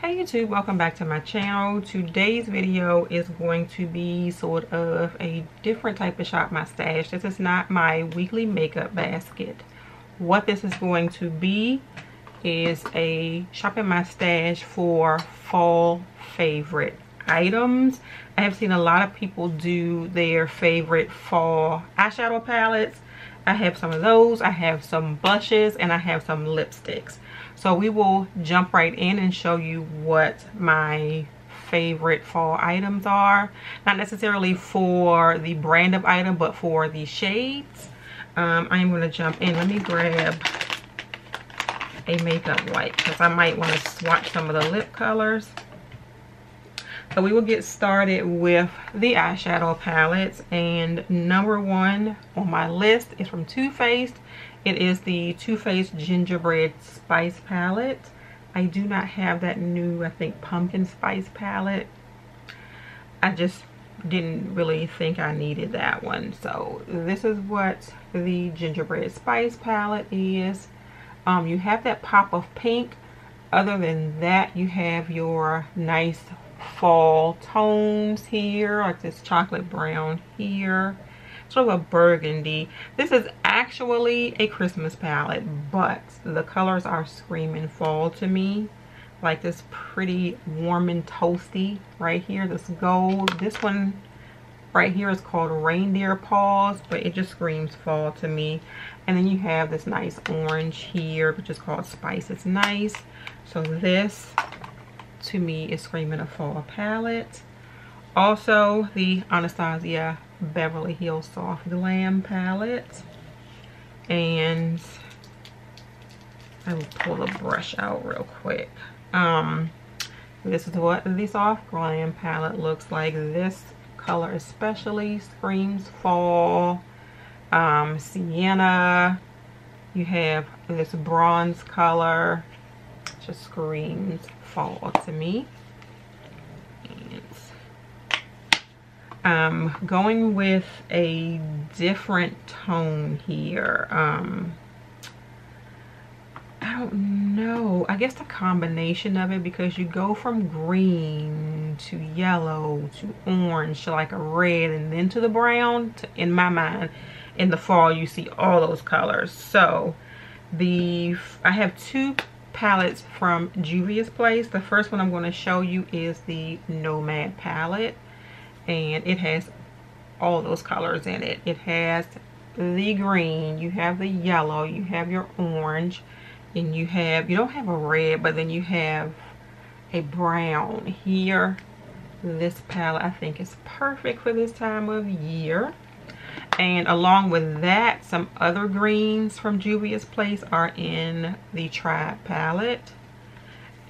Hey YouTube, welcome back to my channel. Today's video is going to be sort of a different type of shop my stash. This is not my weekly makeup basket. What this is going to be is a shopping my stash for fall favorite items. I have seen a lot of people do their favorite fall eyeshadow palettes. I have some of those, I have some blushes, and I have some lipsticks. So we will jump right in and show you what my favorite fall items are. Not necessarily for the brand of item, but for the shades. I am going to jump in. Let me grab a makeup wipe because I might want to swatch some of the lip colors. So we will get started with the eyeshadow palettes, and number one on my list is from Too Faced. It is the Too Faced Gingerbread Spice Palette. I do not have that new, I think, pumpkin spice palette. I just didn't really think I needed that one. So this is what the Gingerbread Spice Palette is. You have that pop of pink. Other than that, you have your nice fall tones here, like this chocolate brown here, sort of a burgundy. This is actually a Christmas palette, but the colors are screaming fall to me. Like this pretty warm and toasty right here, this gold. This one right here is called Reindeer Paws, but it just screams fall to me. And then you have this nice orange here, which is called Spice. It's nice. So this to me is screaming a fall palette. Also the Anastasia Beverly Hills Soft Glam palette, and I will pull the brush out real quick. This is what the Soft Glam palette looks like. This color especially screams fall. Sienna, you have this bronze color, just screams fall to me. And going with a different tone here. I don't know, I guess the combination of it, because you go from green to yellow to orange to like a red and then to the brown. In my mind, in the fall you see all those colors. So I have two palettes from Juvia's Place. The first one I'm going to show you is the Nomad Palette, and it has all those colors in it. It has the green, you have the yellow, you have your orange, and you don't have a red, but then you have a brown here. This palette I think is perfect for this time of year. And along with that, some other greens from Juvia's Place are in the Tribe palette.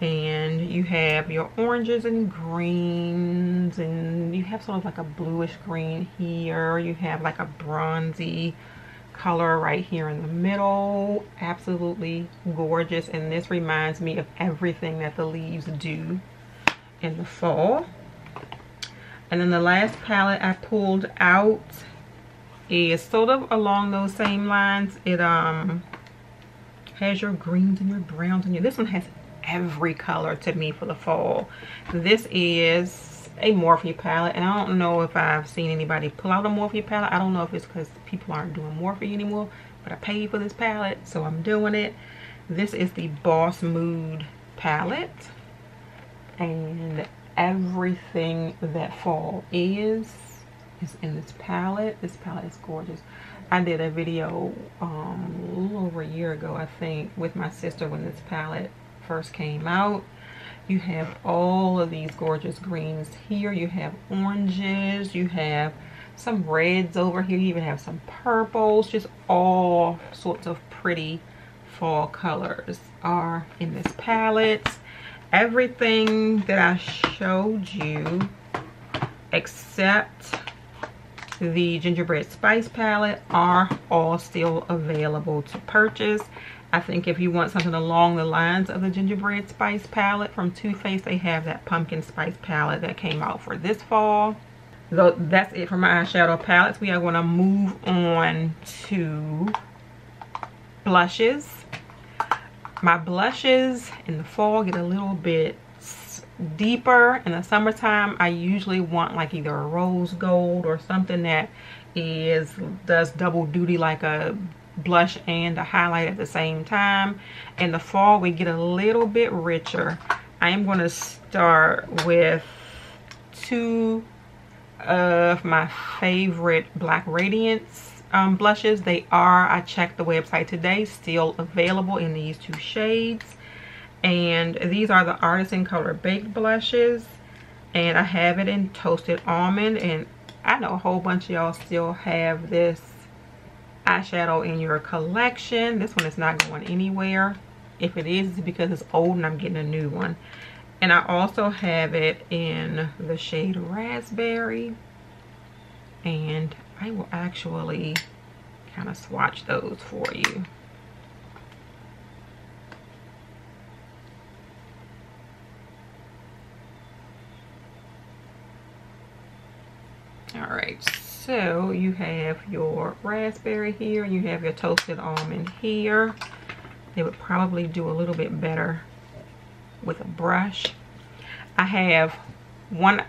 And you have your oranges and greens, and you have sort of like a bluish green here. You have like a bronzy color right here in the middle. Absolutely gorgeous, and this reminds me of everything that the leaves do in the fall. And then the last palette I pulled out is sort of along those same lines. It has your greens and your browns, and this one has every color to me for the fall. This is a Morphe palette, and I don't know if I've seen anybody pull out a Morphe palette. I don't know if it's because people aren't doing Morphe anymore, but I paid for this palette, so I'm doing it. This is the Boss Mood palette, and everything that fall is in this palette. This palette is gorgeous. I did a video a little over a year ago, I think, with my sister when this palette first came out. You have all of these gorgeous greens here. You have oranges, you have some reds over here, you even have some purples. Just all sorts of pretty fall colors are in this palette. Everything that I showed you except the Gingerbread Spice palette are all still available to purchase. I think if you want something along the lines of the Gingerbread Spice palette from Too Faced, they have that pumpkin spice palette that came out for this fall. So that's it for my eyeshadow palettes. We are going to move on to blushes. My blushes in the fall get a little bit deeper. In the summertime, I usually want like either a rose gold or something that does double duty, like a blush and a highlight at the same time. In the fall, we get a little bit richer. I am going to start with two of my favorite Black Radiance blushes. They are, I checked the website today, still available in these two shades. And these are the Artisan Color Baked blushes. And I have it in Toasted Almond. And I know a whole bunch of y'all still have this eyeshadow in your collection. This one is not going anywhere. If it is, it's because it's old and I'm getting a new one. And I also have it in the shade Raspberry. And I will actually kind of swatch those for you. Alright, so you have your Raspberry here, and you have your Toasted Almond here. They would probably do a little bit better with a brush. I have one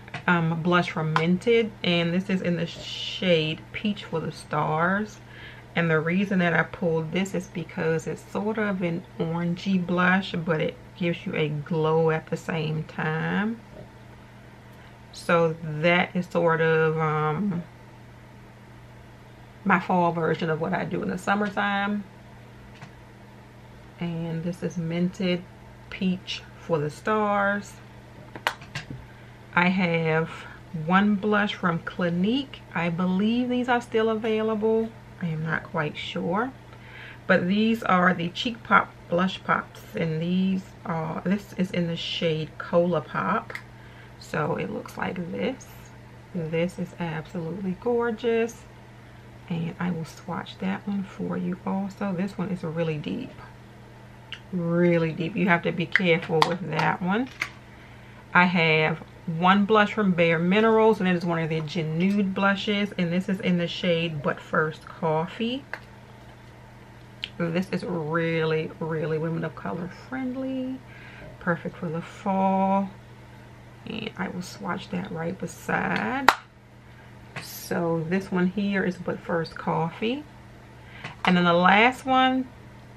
blush from Mented, and this is in the shade Peach for the Stars. And the reason that I pulled this is because it's sort of an orangey blush, but it gives you a glow at the same time. So that is sort of my fall version of what I do in the summertime. And this is Mented Peach for the Stars. I have one blush from Clinique. I believe these are still available. I am not quite sure. But these are the Cheek Pop Blush Pops. And these are, this is in the shade Cola Pop. So it looks like this. This is absolutely gorgeous. And I will swatch that one for you also. This one is really deep. Really deep. You have to be careful with that one. I have one blush from Bare Minerals, and it is one of their Gen Nude blushes. And this is in the shade But First Coffee. This is really, really Women of Color friendly. Perfect for the fall. And I will swatch that right beside. So this one here is But First Coffee. And then the last one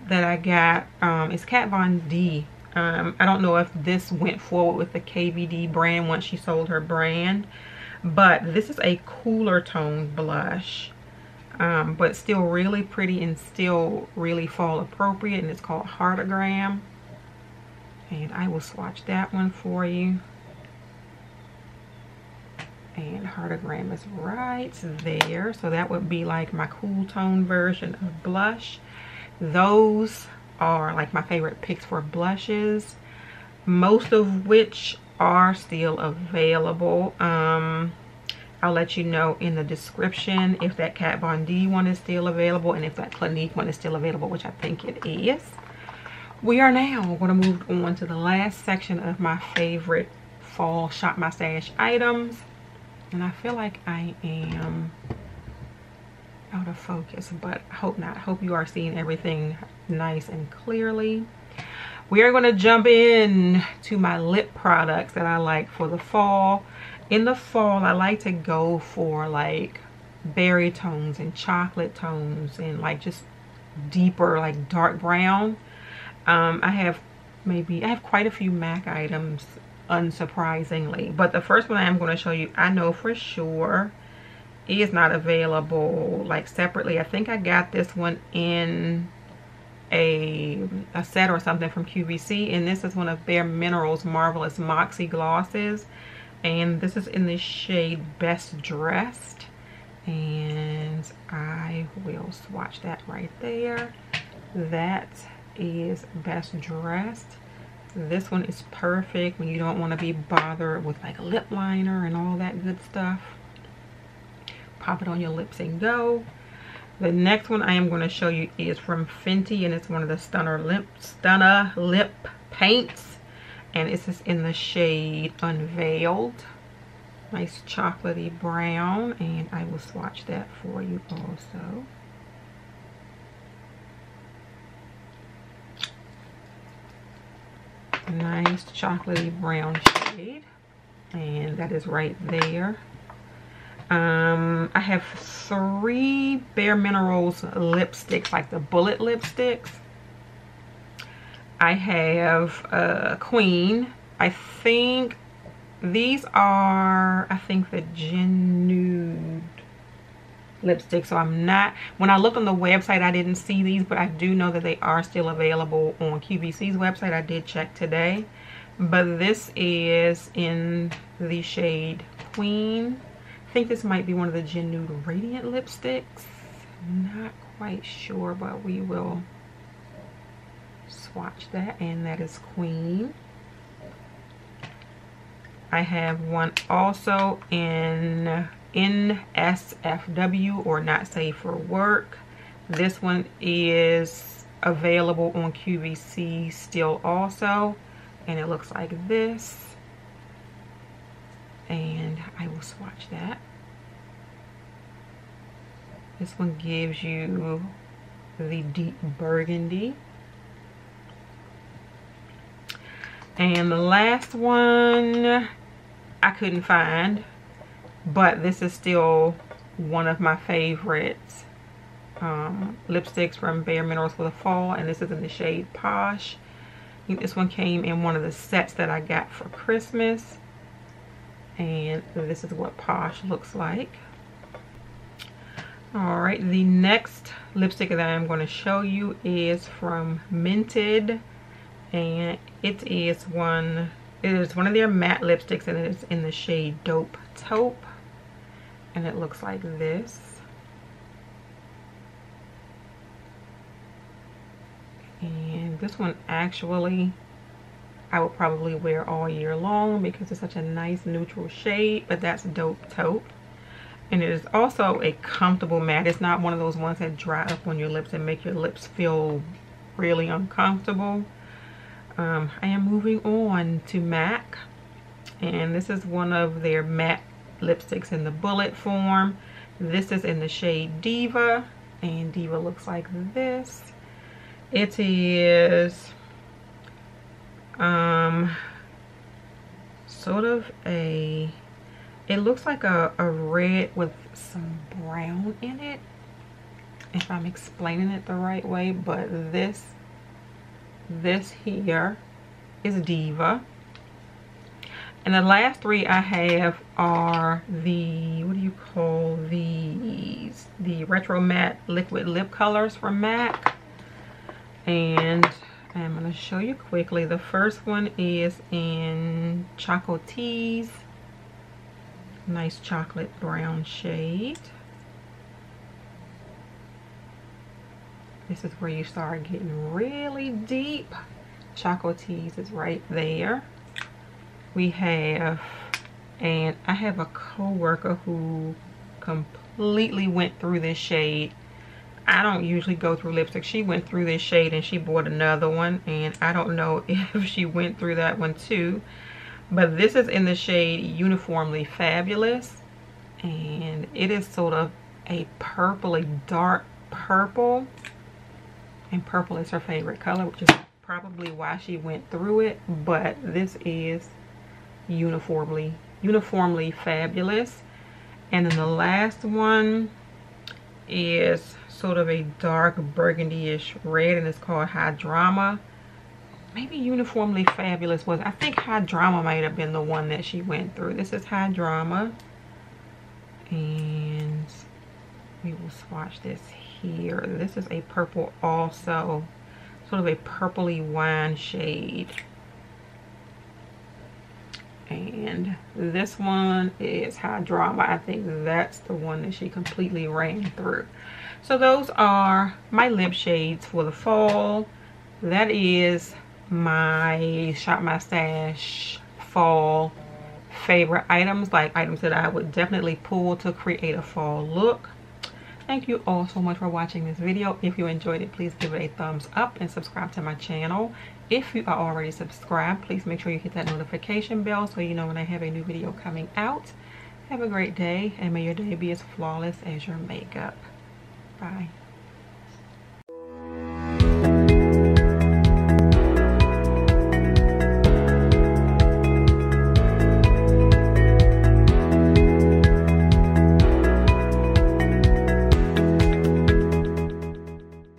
that I got is Kat Von D. I don't know if this went forward with the KVD brand once she sold her brand. But this is a cooler tone blush. But still really pretty and still really fall appropriate. And it's called Heartogram. And I will swatch that one for you. And Heartogram is right there. So that would be like my cool tone version of blush. Those are like my favorite picks for blushes, most of which are still available. I'll let you know in the description if that Kat Von D one is still available and if that Clinique one is still available, which I think it is. We are now going to move on to the last section of my favorite fall Shop My Stash items. And I feel like I am out of focus, but I hope not. I hope you are seeing everything nice and clearly. We are going to jump in to my lip products that I like for the fall. In the fall, I like to go for like berry tones and chocolate tones and like just deeper, like dark brown. I have quite a few MAC items, unsurprisingly, but the first one I am going to show you, I know for sure is not available like separately. I think I got this one in a set or something from QVC, and this is one of Bare Minerals Marvelous Moxie glosses, and this is in the shade Best Dressed, and I will swatch that right there. That is Best Dressed. This one is perfect when you don't want to be bothered with like a lip liner and all that good stuff. Pop it on your lips and go. The next one I am going to show you is from Fenty, and it's one of the Stunner lip paints, and it's just in the shade Unveiled. Nice chocolatey brown, and I will swatch that for you also. Nice chocolatey brown shade, and that is right there. I have 3 Bare Minerals lipsticks, like the bullet lipsticks. I have Queen. I think these are, the Gen Nude lipstick. So I'm not, when I looked on the website, I didn't see these, but I do know that they are still available on QVC's website. I did check today, but this is in the shade Queen. I think this might be one of the Gen Nude Radiant lipsticks. Not quite sure, but we will swatch that, and that is Queen. I have one also in NSFW, or Not Safe for Work. This one is available on QVC still also, and it looks like this, and I will swatch that. This one gives you the deep burgundy. And the last one I couldn't find, but this is still one of my favorites lipsticks from Bare Minerals for the fall, and this is in the shade Posh. I think this one came in one of the sets that I got for Christmas, and this is what Posh looks like. Alright, the next lipstick that I'm going to show you is from Mented, and it is one of their matte lipsticks, and it is in the shade Dope Taupe, and it looks like this. And this one actually I will probably wear all year long because it's such a nice neutral shade, but that's Dope Taupe. And it is also a comfortable matte. It's not one of those ones that dry up on your lips and make your lips feel really uncomfortable. I am moving on to MAC, and this is one of their matte lipsticks in the bullet form. This is in the shade Diva, and Diva looks like this. It is sort of a, it looks like a red with some brown in it, if I'm explaining it the right way, but this here is Diva. And the last 3 I have are the, what do you call these? The Retro Matte Liquid Lip Colors from MAC. And I'm going to show you quickly. The first one is in Choco Tease. Nice chocolate brown shade. This is where you start getting really deep. Choco Tease is right there. We have, and I have a co-worker who completely went through this shade. I don't usually go through lipstick. She went through this shade and she bought another one, and I don't know if she went through that one too. But this is in the shade Uniformly Fabulous, and it is sort of a purpley dark purple, and purple is her favorite color, which is probably why she went through it. But this is uniformly fabulous. And then the last one is sort of a dark burgundy-ish red, and it's called High Drama. Maybe Uniformly Fabulous was, I think High Drama might have been the one that she went through. This is High Drama, and we will swatch this here. This is a purple also, sort of a purpley wine shade. And this one is High Drama. I think that's the one that she completely ran through. So those are my lip shades for the fall. That is my Shop My Stash fall favorite items, like items that I would definitely pull to create a fall look. Thank you all so much for watching this video. If you enjoyed it, please give it a thumbs up and subscribe to my channel. If you are already subscribed, please make sure you hit that notification bell so you know when I have a new video coming out. Have a great day, and may your day be as flawless as your makeup. Bye.